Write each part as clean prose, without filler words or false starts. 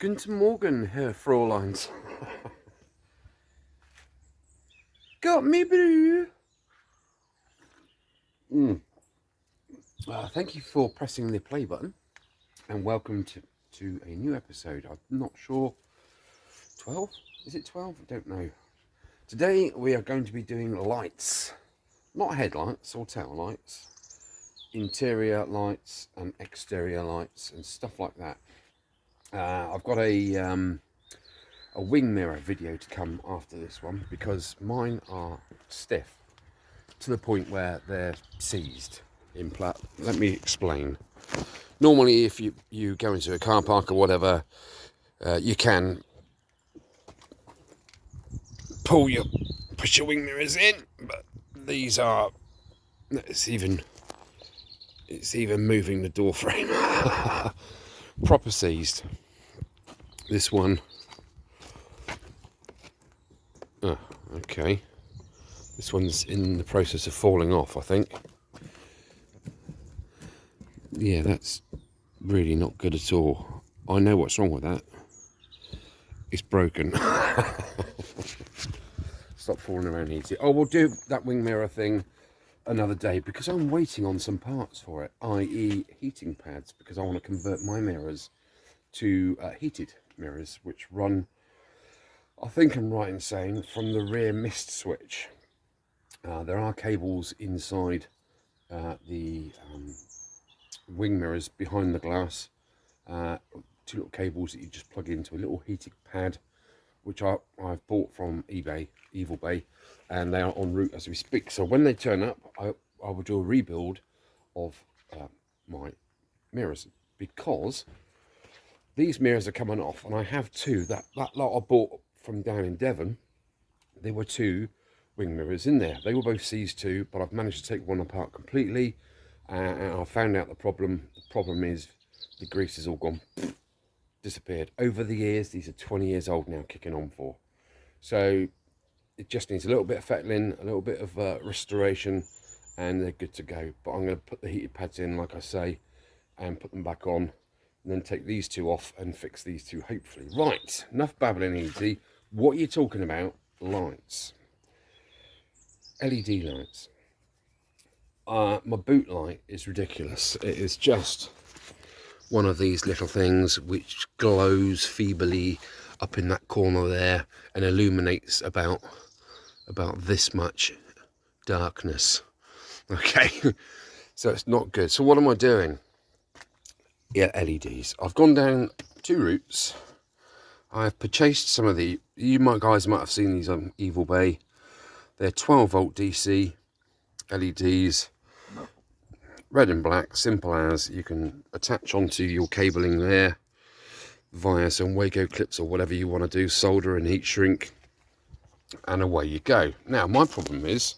Guten Morgen, Herr Fräuleins. Got me, blue. Thank you for pressing the play button, and welcome to a new episode. I'm not sure. 12? Is it 12? I don't know. Today we are going to be doing lights, not headlights or tail lights, interior lights and exterior lights and stuff like that. I've got a wing mirror video to come after this one because mine are stiff to the point where they're seized in plat. Let me explain. Normally, if you go into a car park or whatever, you can push your wing mirrors in, but these are it's even moving the door frame. Proper seized. This one. Oh, okay. This one's in the process of falling off, I think. Yeah, that's really not good at all. I know what's wrong with that. It's broken. Stop falling around easy. Oh, we'll do that wing mirror thing another day because I'm waiting on some parts for it, i.e. heating pads, because I want to convert my mirrors to heated mirrors, which run, I think I'm right in saying, from the rear mist switch. There are cables inside the wing mirrors behind the glass, two little cables that you just plug into a little heating pad, which I've bought from eBay, Evil Bay, and they are en route as we speak. So when they turn up, I will do a rebuild of my mirrors, because these mirrors are coming off, and I have two. That lot I bought from down in Devon, there were two wing mirrors in there. They were both seized too, but I've managed to take one apart completely, and I found out the problem. The problem is the grease is all gone, disappeared. Over the years, these are 20 years old now, kicking on for. So it just needs a little bit of fettling, a little bit of restoration, and they're good to go. But I'm going to put the heated pads in, like I say, and put them back on, and then take these two off and fix these two, hopefully. Right, enough babbling easy. What are you talking about? Lights. LED lights. My boot light is ridiculous. It is just one of these little things which glows feebly up in that corner there and illuminates about this much darkness. Okay, so it's not good. So what am I doing? Yeah, LEDs. I've gone down two routes. I've purchased some of the, guys might have seen these on Evil Bay. They're 12 volt DC LEDs, red and black, simple as. You can attach onto your cabling there via some Wago clips or whatever you want to do, solder and heat shrink, and away you go. Now, my problem is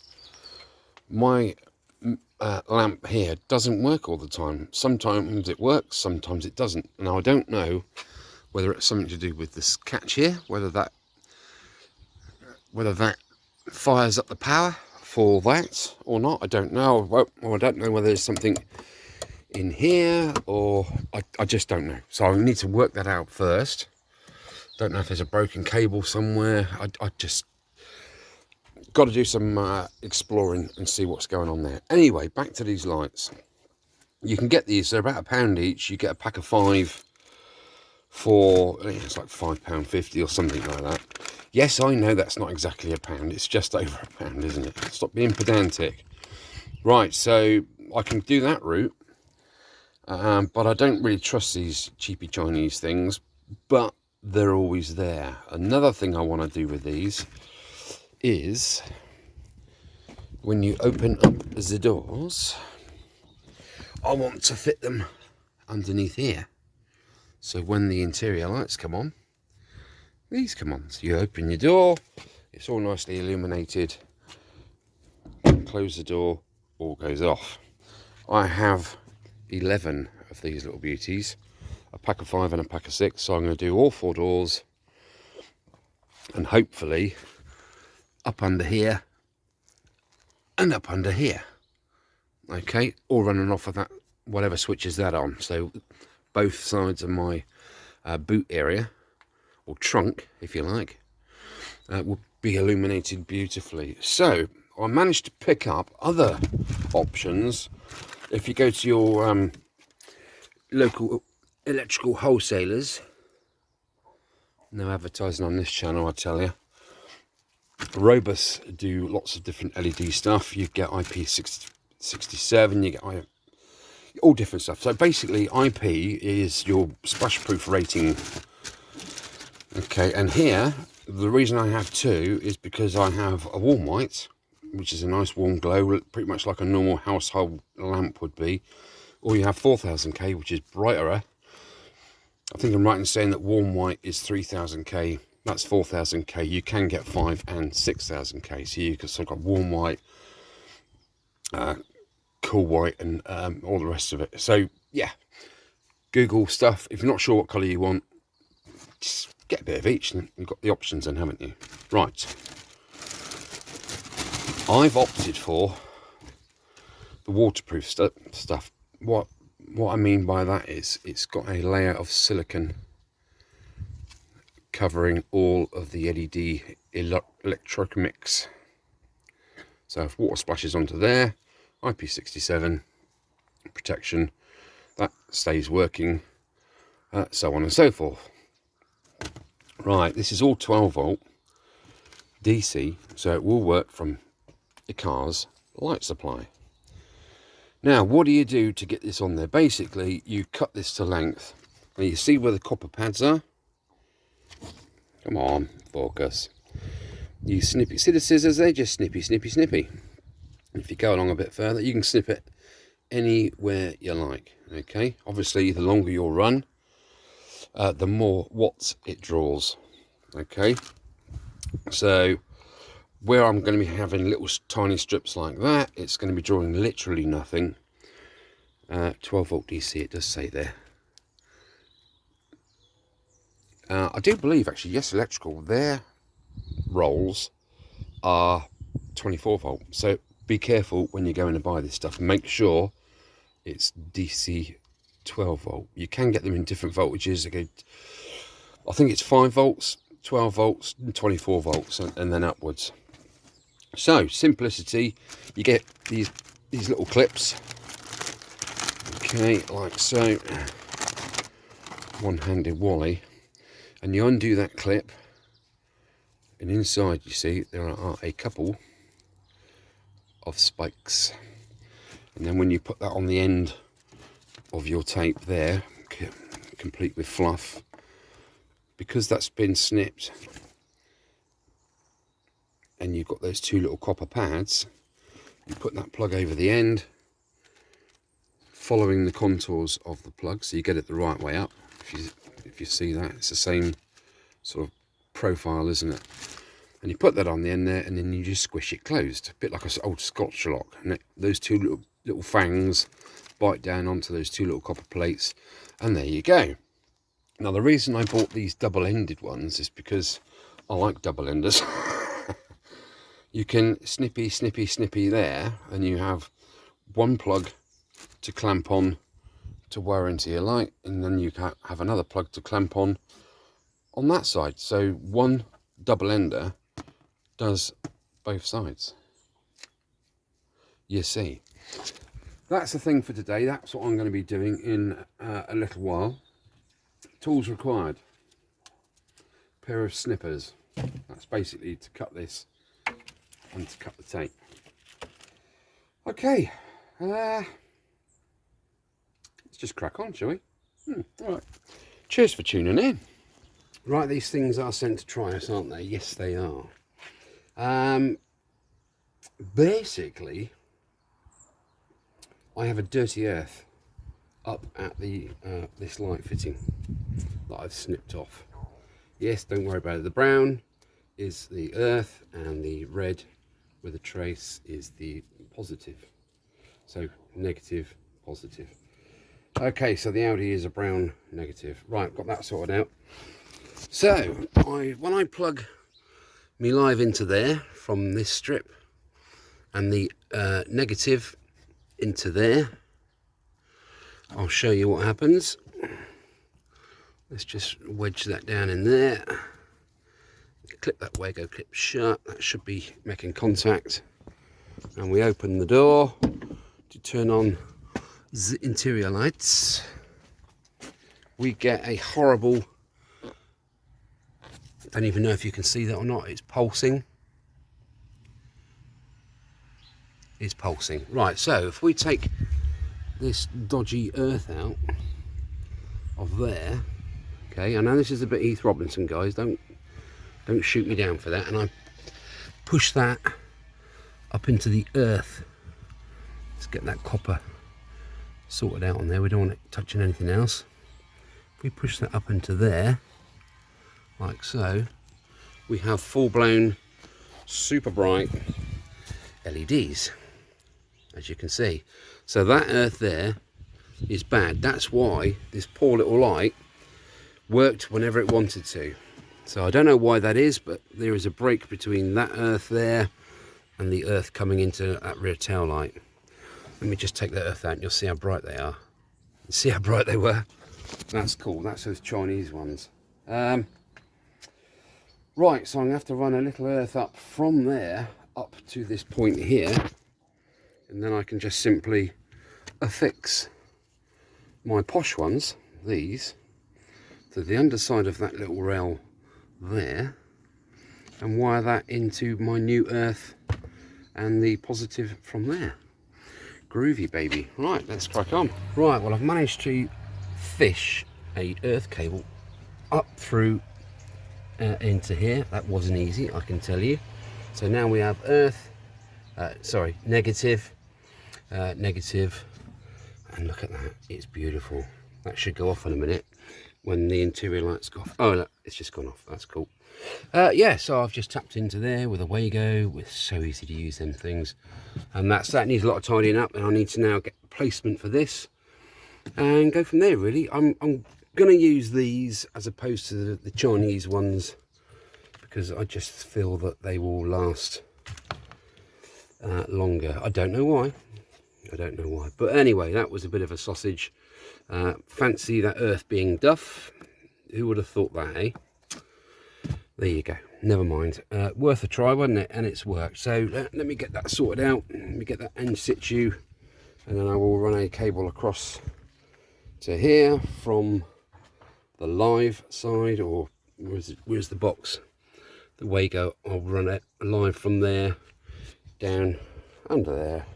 my lamp here doesn't work all the time. Sometimes it works, sometimes it doesn't. Now, I don't know whether it's something to do with this catch here, whether that fires up the power for that or not. I don't know. Well, I don't know whether there's something in here, or I just don't know. So I need to work that out first. Don't know if there's a broken cable somewhere. I just got to do some exploring and see what's going on there. Anyway, back to these lights. You can get these, they're about £1 each. You get a pack of 5 for, I think it's like £5.50 or something like that. Yes, I know that's not exactly £1, it's just over £1, isn't it? Stop being pedantic. Right, so I can do that route, but I don't really trust these cheapy Chinese things, but they're always there. Another thing I want to do with these is when you open up the doors, I want to fit them underneath here. So when the interior lights come on, these come on. So you open your door, it's all nicely illuminated, close the door, all goes off. I have 11 of these little beauties, a pack of 5 and a pack of 6, so I'm going to do all 4 doors, and hopefully up under here and up under here. Okay, all running off of that, whatever switches that on. So both sides of my boot area, or trunk if you like, will be illuminated beautifully. So I managed to pick up other options. If you go to your local electrical wholesalers, no advertising on this channel, I tell you, Robus do lots of different LED stuff. You get IP67, you get all different stuff. So basically IP is your splash proof rating. Okay, and here the reason I have two is because I have a warm white, which is a nice warm glow, pretty much like a normal household lamp would be, or you have 4000K, which is brighter. I think I'm right in saying that warm white is 3000K, that's 4000K. You can get 5 and 6000K, so you can sort of got warm white, cool white, and all the rest of it. So yeah, Google stuff. If you're not sure what colour you want, just get a bit of each, and you've got the options then, haven't you? Right, I've opted for the waterproof stuff. What I mean by that is it's got a layer of silicone covering all of the LED electrochemics. So if water splashes onto there, IP67 protection, that stays working, so on and so forth. Right, this is all 12 volt DC, so it will work from your car's light supply. Now, what do you do to get this on there? Basically, you cut this to length. Now, you see where the copper pads are? Come on, focus. You snippy, see the scissors? They're just snippy, snippy, snippy. If you go along a bit further, you can snip it anywhere you like. Okay, obviously, the longer your run, the more watts it draws. Okay, so where I'm going to be having little tiny strips like that, it's going to be drawing literally nothing. 12 volt DC, it does say there. I do believe actually, Yes Electrical, their rolls are 24 volt, so be careful when you're going to buy this stuff. Make sure it's DC 12 volt. You can get them in different voltages. Okay, I think it's 5 volts, 12 volts, and 24 volts, and then upwards. So simplicity, you get these little clips, okay, like so, one-handed Wally, and you undo that clip, and inside you see there are a couple of spikes, and then when you put that on the end of your tape there, complete with fluff, because that's been snipped and you've got those two little copper pads, you put that plug over the end, following the contours of the plug so you get it the right way up. If you see that, it's the same sort of profile, isn't it? And you put that on the end there, and then you just squish it closed, a bit like an old Scotch lock, and those two little fangs bite down onto those two little copper plates, and there you go. Now, the reason I bought these double-ended ones is because I like double-enders. You can snippy, snippy, snippy there, and you have one plug to clamp on to wire into your light, and then you have another plug to clamp on that side. So one double-ender does both sides. You see. That's the thing for today. That's what I'm going to be doing in a little while. Tools required. Pair of snippers. That's basically to cut this and to cut the tape. Okay, let's just crack on, shall we? All right. Cheers for tuning in. Right, these things are sent to try us, aren't they? Yes, they are. Basically, I have a dirty earth up at the this light fitting that I've snipped off. Yes, don't worry about it. The brown is the earth, and the red with a trace is the positive. So negative, positive. Okay, so the Audi is a brown negative. Right, got that sorted out. So when I plug me live into there from this strip, and the negative into there, I'll show you what happens. Let's just wedge that down in there. Clip that Wago clip shut. That should be making contact. And we open the door to turn on the interior lights. We get a horrible, I don't even know if you can see that or not, it's pulsing. It's pulsing. Right, so if we take this dodgy earth out of there, okay, I know this is a bit Heath Robinson, guys, don't shoot me down for that, and I push that up into the earth. Let's get that copper sorted out on there. We don't want it touching anything else. If we push that up into there, like so, we have full-blown, super bright LEDs, as you can see. So that earth there is bad. That's why this poor little light worked whenever it wanted to. So I don't know why that is, but there is a break between that earth there and the earth coming into that rear tail light. Let me just take that earth out and you'll see how bright they are. See how bright they were? That's cool. That's those Chinese ones. Right, so I'm going to have to run a little earth up from there up to this point here, and then I can just simply affix my posh ones, these, to the underside of that little rail there, and wire that into my new earth and the positive from there. Groovy, baby. Right, let's crack on. Right, well, I've managed to fish a earth cable up through into here. That wasn't easy, I can tell you. So now we have earth, negative, negative, and look at that, it's beautiful. That should go off in a minute when the interior lights go off. Oh, look, it's just gone off. That's cool. Yeah, so I've just tapped into there with a Wago. It's so easy to use them things, and that needs a lot of tidying up, and I need to now get placement for this and go from there. Really, I'm gonna use these as opposed to the Chinese ones, because I just feel that they will last longer. I don't know why. But anyway, that was a bit of a sausage. Fancy that earth being duff. Who would have thought that, eh? There you go. Never mind. Worth a try, wasn't it? And it's worked. So let me get that sorted out. Let me get that in situ, and then I will run a cable across to here from the live side, or where's the box? The Wago. I'll run it live from there down under there,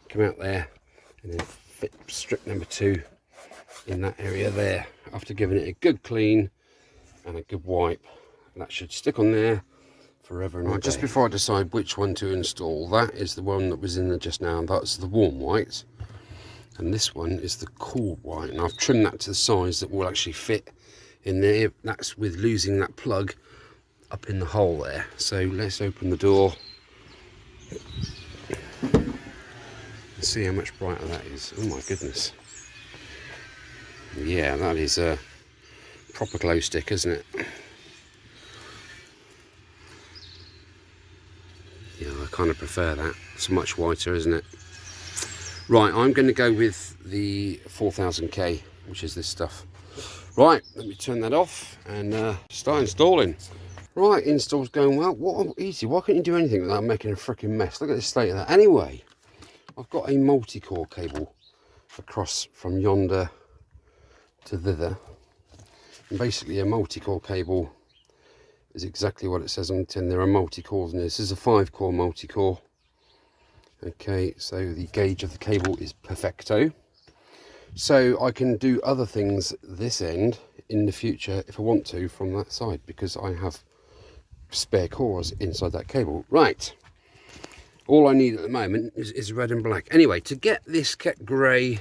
come out there, and then fit strip number 2 in that area there, after giving it a good clean and a good wipe. And that should stick on there forever and ever. Just before I decide which one to install, that is the one that was in there just now, and that's the warm white, and this one is the cool white, and I've trimmed that to the size that will actually fit in there. That's with losing that plug up in the hole there. So let's open the door and see how much brighter that is. Oh my goodness. Yeah, that is a proper glow stick, isn't it? Yeah, I kind of prefer that. It's much whiter, isn't it? Right, I'm going to go with the 4000K, which is this stuff. Right, let me turn that off and start installing. Right, install's going well. What easy? Why can't you do anything without making a freaking mess? Look at the state of that. Anyway, I've got a multi-core cable across from yonder to thither. And basically, a multi-core cable is exactly what it says on the tin. There are multi-cores in this. This is a 5-core multi-core. Okay, so the gauge of the cable is perfecto. So I can do other things this end in the future if I want to from that side, because I have spare cores inside that cable. Right, all I need at the moment is red and black. Anyway, to get this cat grey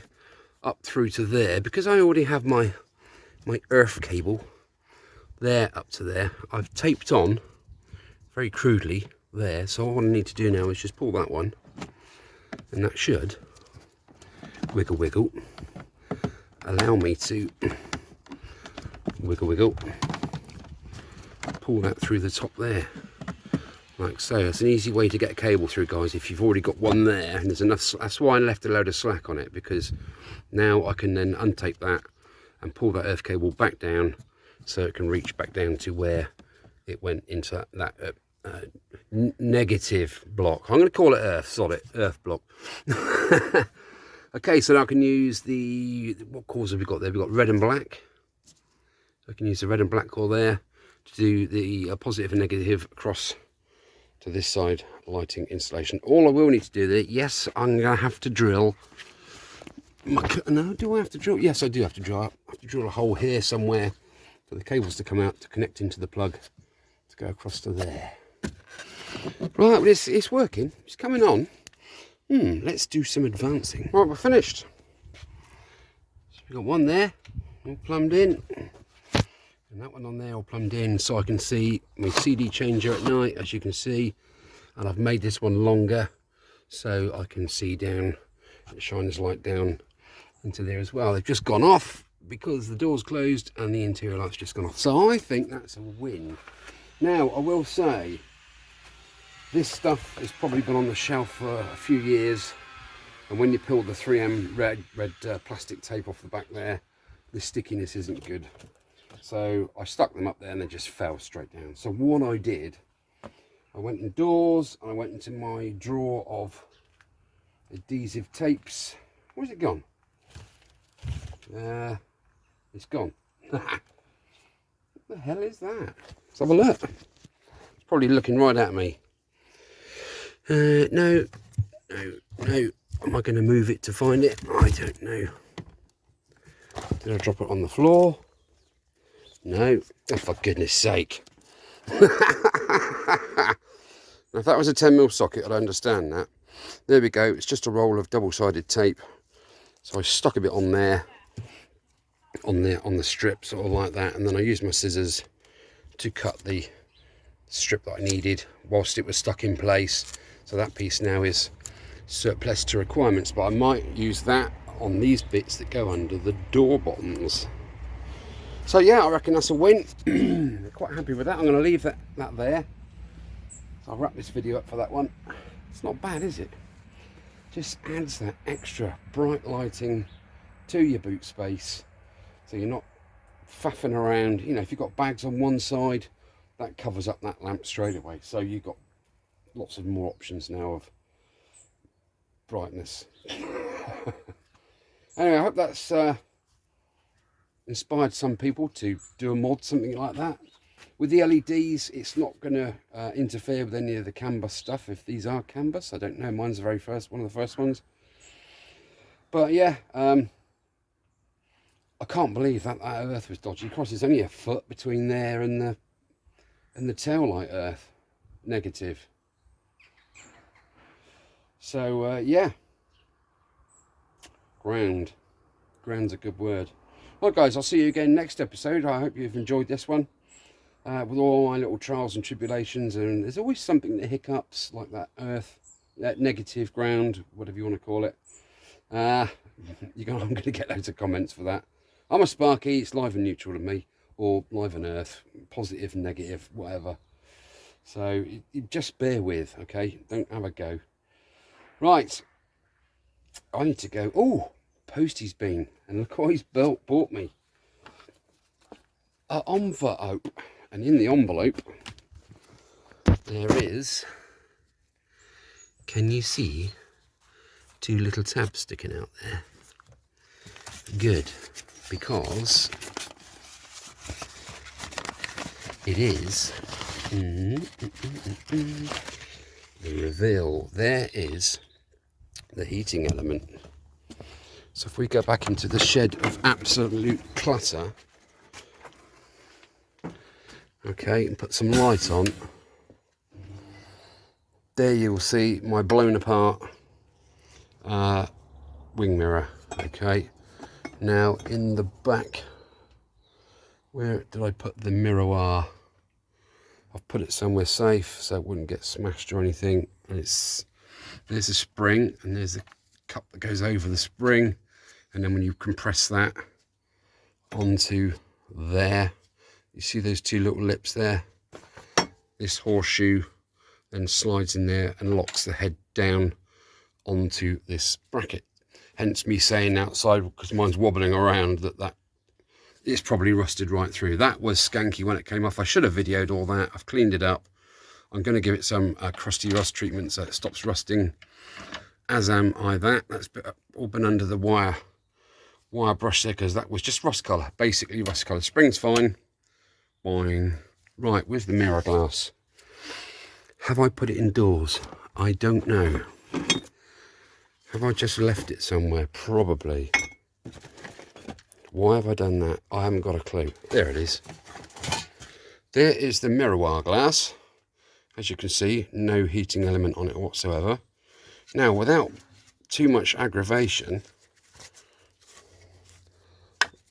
up through to there, because I already have my earth cable there up to there, I've taped on very crudely there. So all I need to do now is just pull that one, and that should wiggle, allow me to wiggle, pull that through the top there, like so. It's an easy way to get a cable through, guys, if you've already got one there and there's enough. That's why I left a load of slack on it, because now I can then untape that and pull that earth cable back down so it can reach back down to where it went into that negative block. I'm going to call it earth, solid earth block. Okay, so now I can use what cores have we got there? We've got red and black. I can use the red and black core there to do the positive and negative across to this side lighting installation. All I will need to do there, yes, I'm going to have to drill. No, do I have to drill? Yes, I do have to drill. I have to drill a hole here somewhere for the cables to come out to connect into the plug to go across to there. Right, well, it's working. It's coming on. Let's do some advancing. Right, we're finished. So we've got one there, all plumbed in. And that one on there all plumbed in, so I can see my CD changer at night, as you can see. And I've made this one longer so I can see down. It shines light down into there as well. They've just gone off because the door's closed and the interior light's just gone off. So I think that's a win. Now, I will say, this stuff has probably been on the shelf for a few years. And when you peel the 3M red plastic tape off the back there, the stickiness isn't good. So I stuck them up there and they just fell straight down. So what I did, I went indoors and I went into my drawer of adhesive tapes. Where's it gone? It's gone. What the hell is that? Let's have a look. It's probably looking right at me. No. Am I going to move it to find it? I don't know. Did I drop it on the floor? No. Oh, for goodness sake. Now, if that was a 10mm socket, I'd understand that. There we go. It's just a roll of double-sided tape. So I stuck a bit on there, on the strip, sort of like that, and then I used my scissors to cut the strip that I needed whilst it was stuck in place. So that piece now is surplus to requirements, but I might use that on these bits that go under the door bottoms. So yeah, I reckon that's a win. Quite happy with that. I'm going to leave that there. So I'll wrap this video up for that one. It's not bad, is it? Just adds that extra bright lighting to your boot space, so you're not faffing around. You know, if you've got bags on one side, that covers up that lamp straight away. So you've got lots of more options now of brightness. Anyway, I hope that's inspired some people to do a mod, something like that. With the LEDs, it's not going to interfere with any of the canvas stuff. If these are canvas, I don't know. Mine's the very first, one of the first ones. But yeah, I can't believe that earth was dodgy. Of course, there's only a foot between there and the tail light earth negative. So yeah, ground's a good word. Well, guys, I'll see you again next episode. I hope you've enjoyed this one. With all my little trials and tribulations, and there's always something that hiccups, like that earth, that negative ground, whatever you want to call it. I'm going to get loads of comments for that. I'm a Sparky, it's live and neutral to me, or live and earth, positive, negative, whatever. So you just bear with, okay? Don't have a go. Right, I need to go. Oh, Posty's been, and look what he's bought me. An envelope. And in the envelope, there is, can you see, 2 little tabs sticking out there? Good, because it is the reveal. There is the heating element. So if we go back into the shed of absolute clutter, okay, and put some light on, there you will see my blown apart wing mirror. Okay, now in the back, where did I put the miroir? I've put it somewhere safe so it wouldn't get smashed or anything. And there's a spring, and there's a cup that goes over the spring, and then when you compress that onto there, you see those 2 little lips there? This horseshoe then slides in there and locks the head down onto this bracket. Hence me saying outside, because mine's wobbling around, that it's probably rusted right through. That was skanky when it came off. I should have videoed all that. I've cleaned it up. I'm going to give it some crusty rust treatment so it stops rusting, as am I that. That's all been under the wire brush there, because that was just rust colour, basically rust colour. Spring's fine. Fine. Right, where's the mirror glass? Have I put it indoors? I don't know. Have I just left it somewhere? Probably. Why have I done that? I haven't got a clue. There it is. There is the mirror glass. As you can see, no heating element on it whatsoever. Now, without too much aggravation,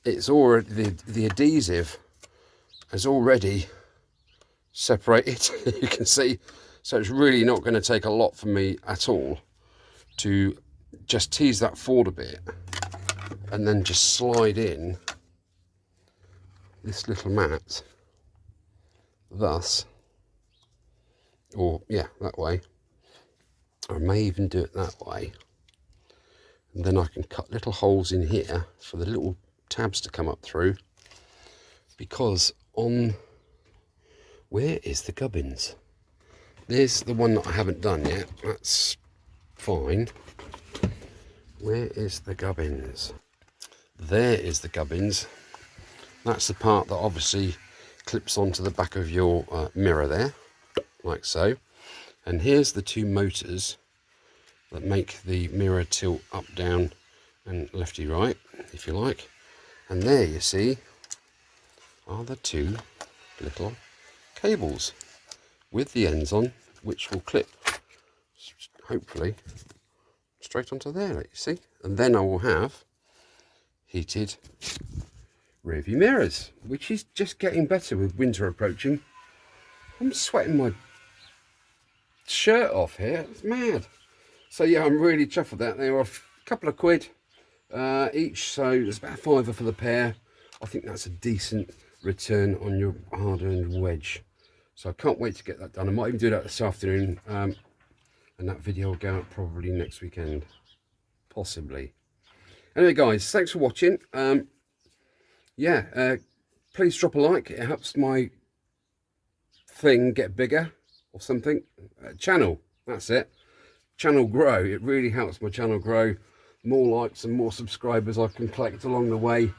it's already, the adhesive has already separated, you can see. So it's really not going to take a lot for me at all to just tease that forward a bit and then just slide in this little mat, thus, or yeah, that way. I may even do it that way, and then I can cut little holes in here for the little tabs to come up through, because on, where is the gubbins? There's the one that I haven't done yet. That's fine. Where is the gubbins? There is the gubbins. That's the part that obviously clips onto the back of your mirror there, like so. And here's the two motors that make the mirror tilt up, down and lefty right, if you like. And there, you see, are the two little cables with the ends on, which will clip, hopefully, straight onto there, like you see. And then I will have heated rear view mirrors, which is just getting better with winter approaching. I'm sweating my shirt off here, it's mad. So yeah, I'm really chuffed with that. They were a couple of quid each, so it's about £5 for the pair. I think that's a decent return on your hard-earned wedge. So I can't wait to get that done. I might even do that this afternoon, and that video will go out probably next weekend, possibly. Anyway guys, thanks for watching. Please drop a like, it helps my thing get bigger or something. Channel, that's it, channel grow. It really helps my channel grow. More likes and more subscribers I can collect along the way,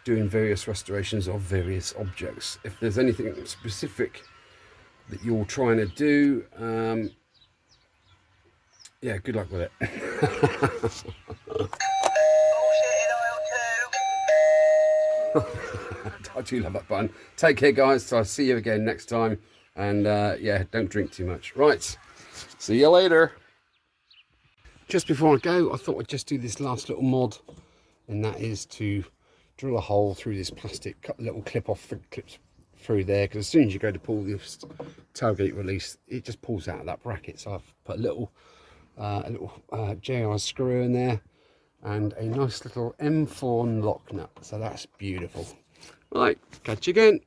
doing various restorations of various objects. If there's anything specific that you're trying to do, yeah, good luck with it. I do love that button. Take care guys, so I'll see you again next time, and yeah, don't drink too much. Right, see you later. Just before I go, I thought I'd just do this last little mod, and that is to drill a hole through this plastic, cut the little clip off, clips through there, because as soon as you go to pull the tailgate release, it just pulls out of that bracket. So I've put a little JR screw in there and a nice little M4 lock nut, so that's beautiful. Right, catch you again.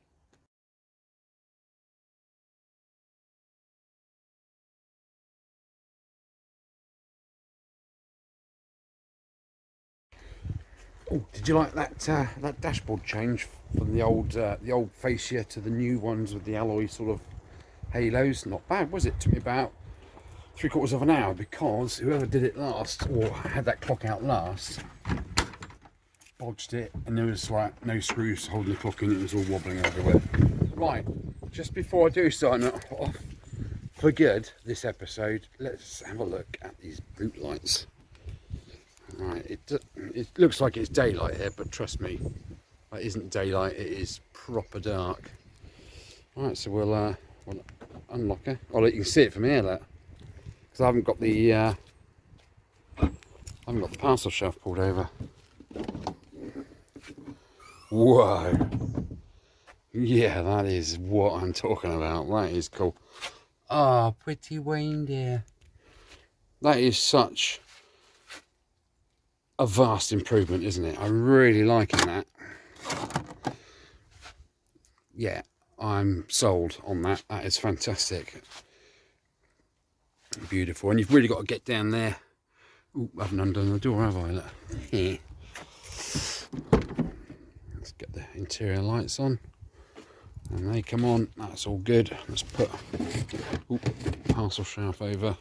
Oh, did you like that that dashboard change from the old fascia to the new ones with the alloy sort of halos? Not bad, was it? Took me about 3/4 of an hour, because whoever did it last, or had that clock out last, bodged it, and there was like no screws holding the clock in. It was all wobbling everywhere. Right, just before I do sign it off for good this episode, let's have a look at these boot lights. Right, it looks like it's daylight here, but trust me, that isn't daylight, it is proper dark. Right, so we'll unlock it. Oh, look, you can see it from here, look, because I haven't got the parcel shelf pulled over. Whoa, yeah, that is what I'm talking about. That is cool. Oh, pretty reindeer. That is such a vast improvement, isn't it? I'm really liking that. Yeah, I'm sold on that. That is fantastic. Beautiful. And you've really got to get down there. Ooh, I haven't undone the door, have I? Look. Let's Get the interior lights on, and they come on. That's all good. Let's put parcel shelf over.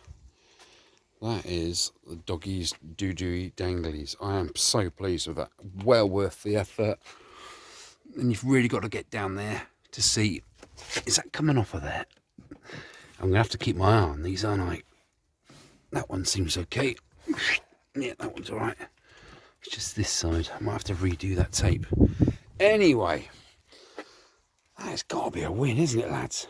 That is the doggies doo-doo danglies. I am so pleased with that. Well worth the effort. And you've really got to get down there to see, is that coming off of there? I'm going to have to keep my eye on these, aren't I? That one seems okay. Yeah, that one's all right. It's just this side. I might have to redo that tape. Anyway, that's got to be a win, isn't it, lads?